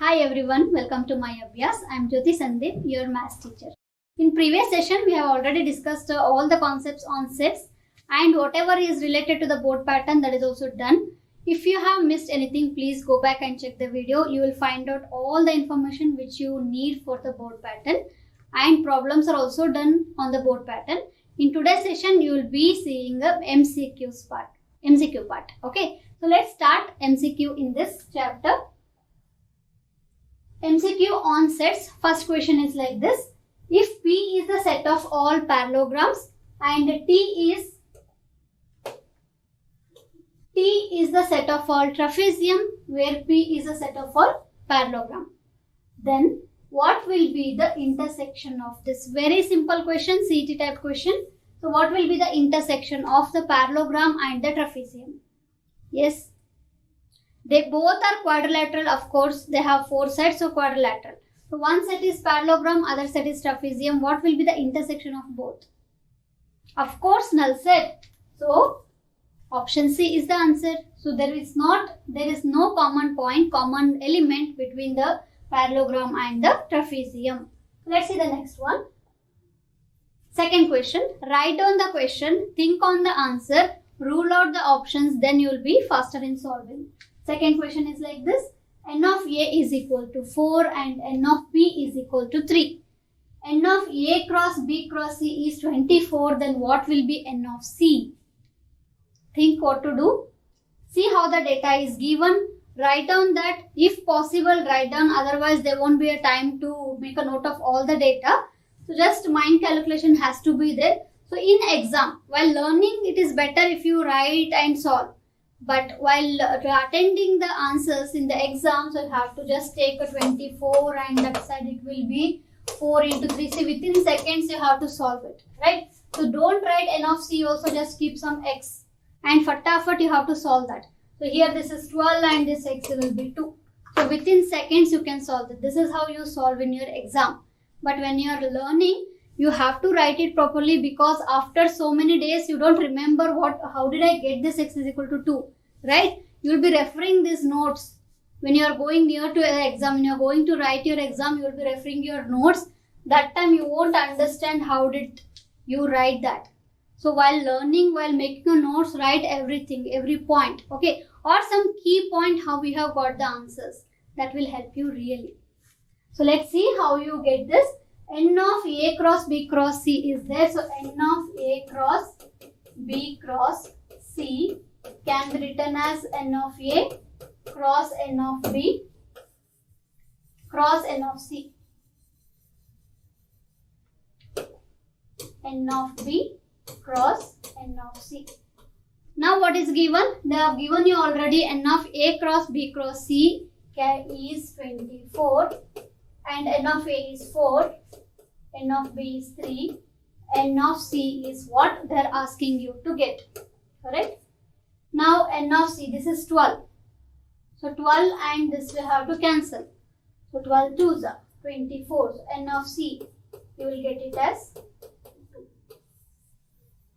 Hi everyone, welcome to my Abhyas. I am Jyoti Sandeep, your maths teacher. In previous session, we have already discussed all the concepts on sets and whatever is related to the board pattern, that is also done. If you have missed anything, please go back and check the video. You will find out all the information which you need for the board pattern, and problems are also done on the board pattern. In today's session, you will be seeing the MCQ part. Okay, so let's start MCQ in this chapter. MCQ on sets. First question is like this. If P is the set of all parallelograms and T is the set of all trapezium, where P is the set of all parallelogram, then what will be the intersection of this? Very simple question, CET type question. So what will be the intersection of the parallelogram and the trapezium? Yes, they both are quadrilateral. Of course, they have four sides, so quadrilateral. So one set is parallelogram, other set is trapezium. What will be the intersection of both? Of course, null set. So option C is the answer. So there is no common point, common element between the parallelogram and the trapezium. Let's see the next one. Second question. Write down the question, think on the answer, rule out the options, then you will be faster in solving. Second question is like this. N of A is equal to 4 and N of B is equal to 3. N of A cross B cross C is 24. Then what will be N of C? Think what to do. See how the data is given. Write down that. If possible, write down. Otherwise, there won't be a time to make a note of all the data. So just mind calculation has to be there. So in exam, while learning, it is better if you write and solve. But while attending the answers in the exam, so you have to just take a 24 and that side it will be 4 into 3. See, within seconds you have to solve it, right? So don't write N of C, also just keep some X. And fatafat you have to solve that. So here this is 12 and this X will be 2. So within seconds you can solve it. This is how you solve in your exam. But when you are learning, you have to write it properly, because after so many days you don't remember how did I get this X is equal to 2, right? You will be referring these notes when you are going near to an exam. When you are going to write your exam, you will be referring your notes. That time you won't understand how did you write that. So while learning, while making a notes, write everything, every point, okay? Or some key point how we have got the answers. That will help you really. So let's see how you get this. N of A cross B cross C is there. So N of A cross B cross C can be written as N of A cross N of B cross N of C. N of B cross N of C. Now what is given? They have given you already N of A cross B cross C is 24 and N of A is 4, N of B is 3, N of C is what they are asking you to get, correct? Now N of C, this is 12. So 12 and this will have to cancel. So 12 2s are 24. So N of C, you will get it as 2.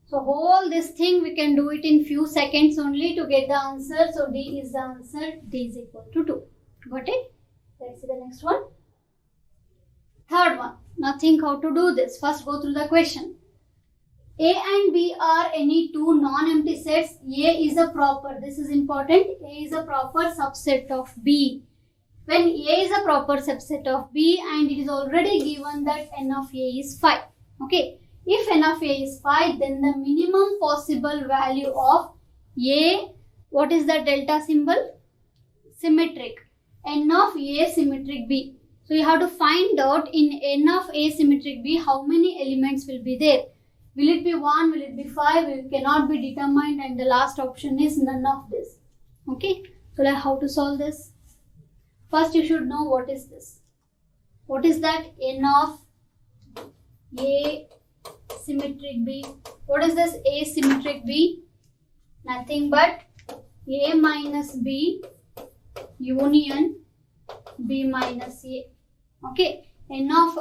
So whole this thing we can do it in few seconds only to get the answer. So D is the answer. D is equal to 2. Got it? Let's see the next one. Third one. Now think how to do this. First go through the question. A and B are any two non-empty sets. A is a proper, this is important, A is a proper subset of B. When A is a proper subset of B and it is already given that N of A is 5. Okay. If N of A is 5, then the minimum possible value of A, what is the delta symbol? Symmetric. N of A symmetric B. So you have to find out in N of A symmetric B how many elements will be there. Will it be 1? Will it be 5? It cannot be determined, and the last option is none of this. Okay. So like how to solve this? First you should know what is this. What is that? N of A symmetric B. What is this A symmetric B? Nothing but A minus B union B minus A. Okay. N of,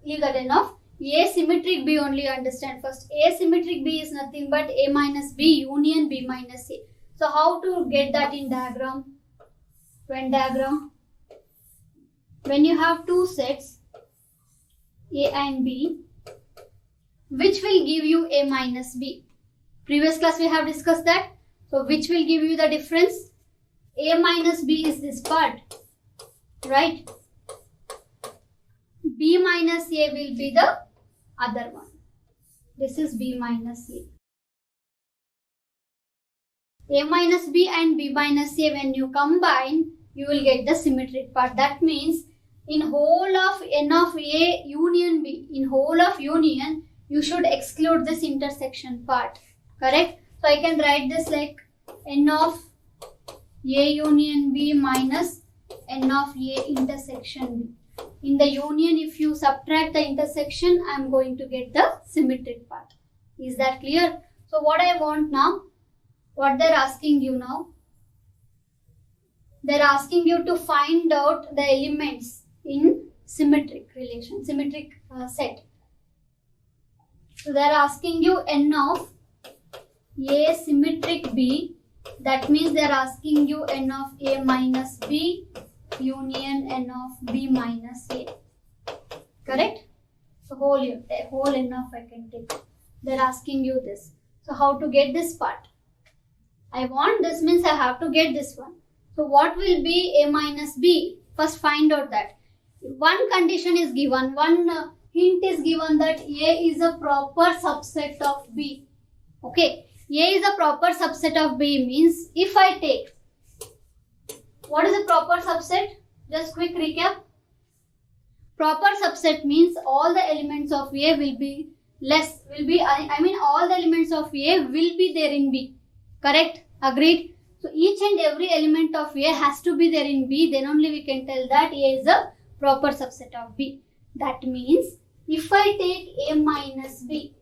leave that N of A symmetric B only understand first. A symmetric B is nothing but A minus B union B minus A. So how to get that in diagram? Venn diagram. when you have two sets A and B, which will give you A minus B? Previous class we have discussed that. So which will give you the difference? A minus B is this part, right? B minus A will be the other one. This is B minus A. A minus B and B minus A, when you combine, you will get the symmetric part. That means in whole of N of A union B, in whole of union, you should exclude this intersection part. Correct? So I can write this like N of A union B minus N of A intersection B. In the union, if you subtract the intersection, I am going to get the symmetric part. Is that clear? So what I want now, what they're asking you now, they're asking you to find out the elements in symmetric relation, symmetric set. So they're asking you N of A symmetric B. That means they're asking you N of A minus B union N of B minus A. Correct? So whole N of I can take. They're asking you this. So how to get this part? I want this means I have to get this one. So what will be A minus B? First find out that. One condition is given, one hint is given that A is a proper subset of B. Okay, A is a proper subset of B means if I take, what is a proper subset? Just quick recap. Proper subset means all the elements of A will be all the elements of A will be there in B. Correct? Agreed? So each and every element of A has to be there in B, then only we can tell that A is a proper subset of B. That means if I take A minus B,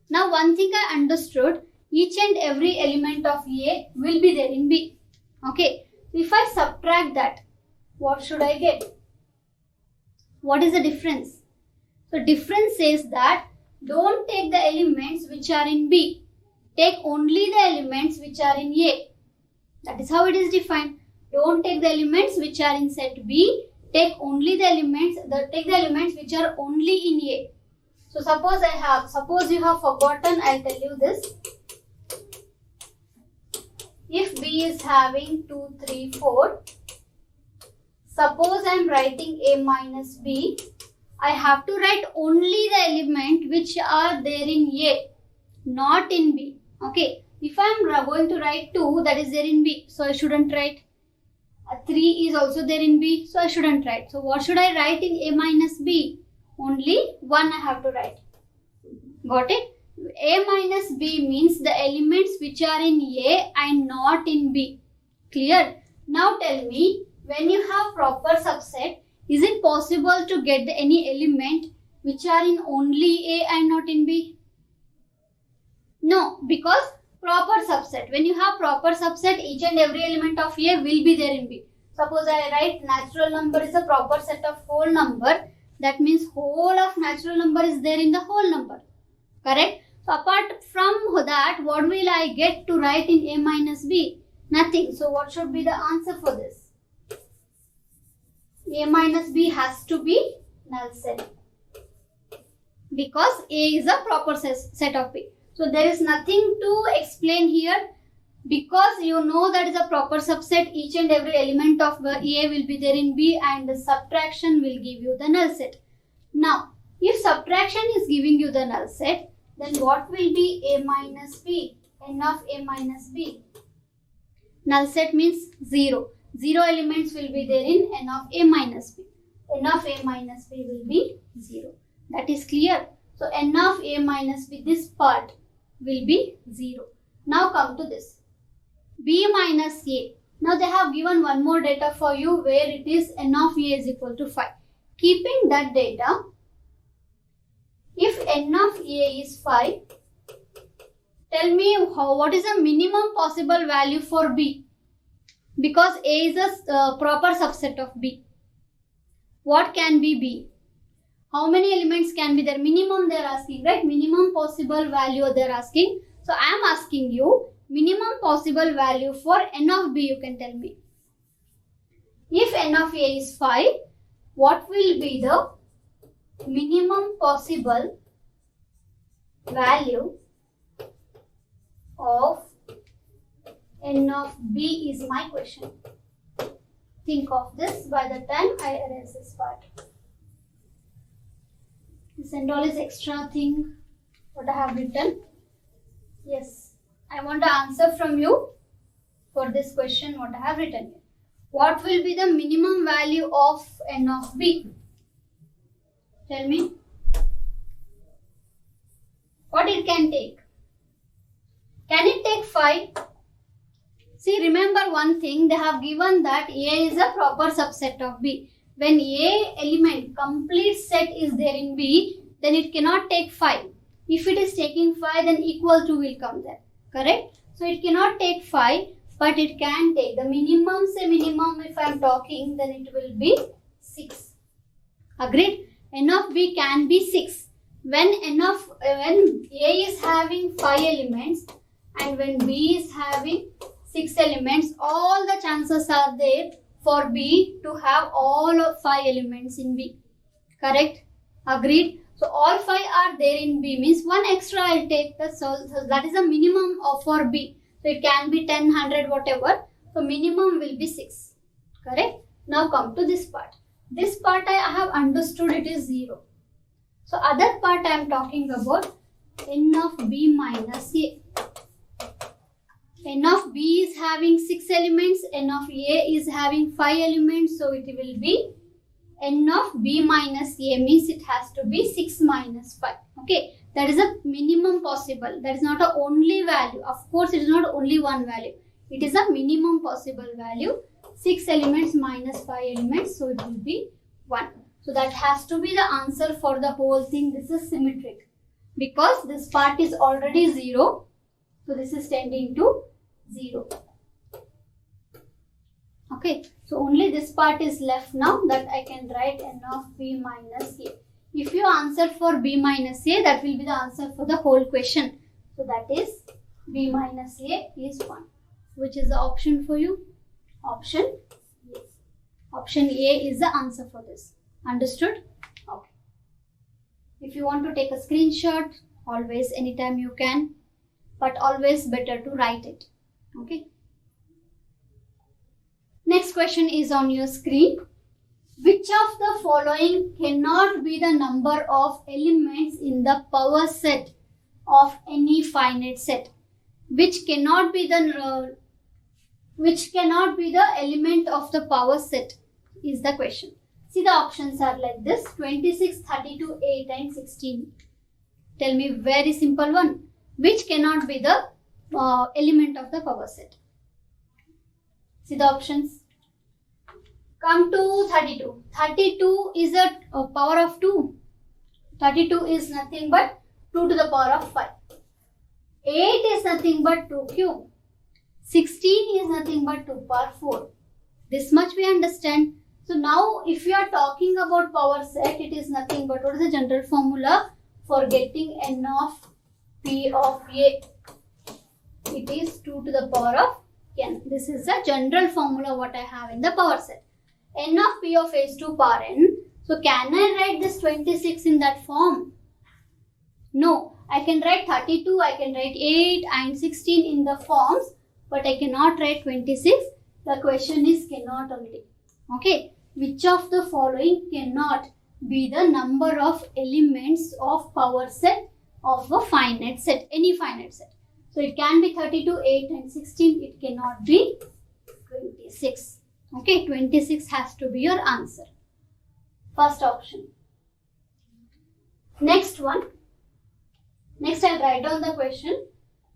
now one thing I understood, each and every element of A will be there in B. Okay, if I subtract that, what should I get? What is the difference? So difference says that don't take the elements which are in B. Take only the elements which are in A. That is how it is defined. Don't take the elements which are in set B. Take only the elements, take the elements which are only in A. So suppose you have forgotten, I'll tell you this. If B is having 2, 3, 4, suppose I am writing A minus B, I have to write only the element which are there in A, not in B. Okay, if I am going to write 2, that is there in B, so I shouldn't write. 3 is also there in B, so I shouldn't write. So what should I write in A minus B? Only 1 I have to write. Got it? A minus B means the elements which are in A and not in B. Clear? Now tell me, when you have proper subset, is it possible to get any element which are in only A and not in B? No, because proper subset. When you have proper subset, each and every element of A will be there in B. Suppose I write natural number is a proper set of whole number. That means whole of natural number is there in the whole number. Correct? So apart from that, what will I get to write in A minus B? Nothing. So what should be the answer for this? A minus B has to be null set. Because A is a proper set of B. So there is nothing to explain here. Because you know that is a proper subset, each and every element of A will be there in B and the subtraction will give you the null set. Now, if subtraction is giving you the null set, then what will be A minus B? N of A minus B. Null set means 0. 0 elements will be there in N of A minus B. N of A minus B will be 0. That is clear. So N of A minus B, this part will be 0. Now come to this. B minus A. Now they have given one more data for you where it is N of A is equal to 5. Keeping that data, if N of A is 5, tell me what is the minimum possible value for B? Because A is a proper subset of B. What can be B? How many elements can be there? Minimum they are asking, right? Minimum possible value they are asking. So I am asking you minimum possible value for N of B, you can tell me. If n of a is 5, what will be the minimum possible value of n of b is my question. Think of this by the time I erase this part. This and all is extra thing what I have written. Yes, I want the answer from you for this question what I have written here. What will be the minimum value of n of b? Tell me. What it can take? Can it take 5? See, remember one thing, they have given that A is a proper subset of B. When A element complete set is there in B, then it cannot take 5. If it is taking 5, then equal to will come there. Correct? So it cannot take 5, but it can take the minimum. Say minimum, if I am talking, then it will be 6. Agreed? N of B can be 6. When A is having 5 elements and when B is having 6 elements, all the chances are there for B to have all of 5 elements in B. Correct? Agreed? So all 5 are there in B means one extra I'll take. So that is the minimum for B. So it can be 10, 100, whatever. So minimum will be 6. Correct? Now come to this part. This part I have understood it is 0. So other part I am talking about n of b minus a. N of b is having 6 elements, n of a is having 5 elements, so it will be n of b minus a means it has to be 6 minus 5. Okay, that is a minimum possible. That is not a only value. Of course, it is not only one value. It is a minimum possible value. 6 elements minus 5 elements, so it will be 1. So that has to be the answer for the whole thing. This is symmetric because this part is already 0. So this is tending to 0. Okay, so only this part is left now that I can write n of b minus a. If you answer for b minus a, that will be the answer for the whole question. So that is b minus a is 1. Which is the option for you? Option A. Option A is the answer for this. Understood? Okay. If you want to take a screenshot, always, anytime you can. But always better to write it. Okay. Next question is on your screen. Which of the following cannot be the number of elements in the power set of any finite set? Which cannot be the element of the power set is the question. See, the options are like this: 26, 32, 8 and 16. Tell me, very simple one. Which cannot be the element of the power set? See the options. Come to 32. 32 is a power of 2. 32 is nothing but 2 to the power of 5. 8 is nothing but 2 cube. 16 is nothing but 2 power 4. This much we understand. So now if you are talking about power set, it is nothing but, what is the general formula for getting n of p of a? It is 2 to the power of n. This is the general formula what I have in the power set. N of p of a is 2 power n. So can I write this 26 in that form? No. I can write 32, I can write 8 and 16 in the forms, but I cannot write 26. The question is cannot only. Okay. Which of the following cannot be the number of elements of power set of a finite set, any finite set? So it can be 32, 8 and 16. It cannot be 26. Okay, 26 has to be your answer. First option. Next one. Next I'll write down the question.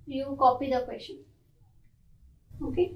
You copy the question. Okay.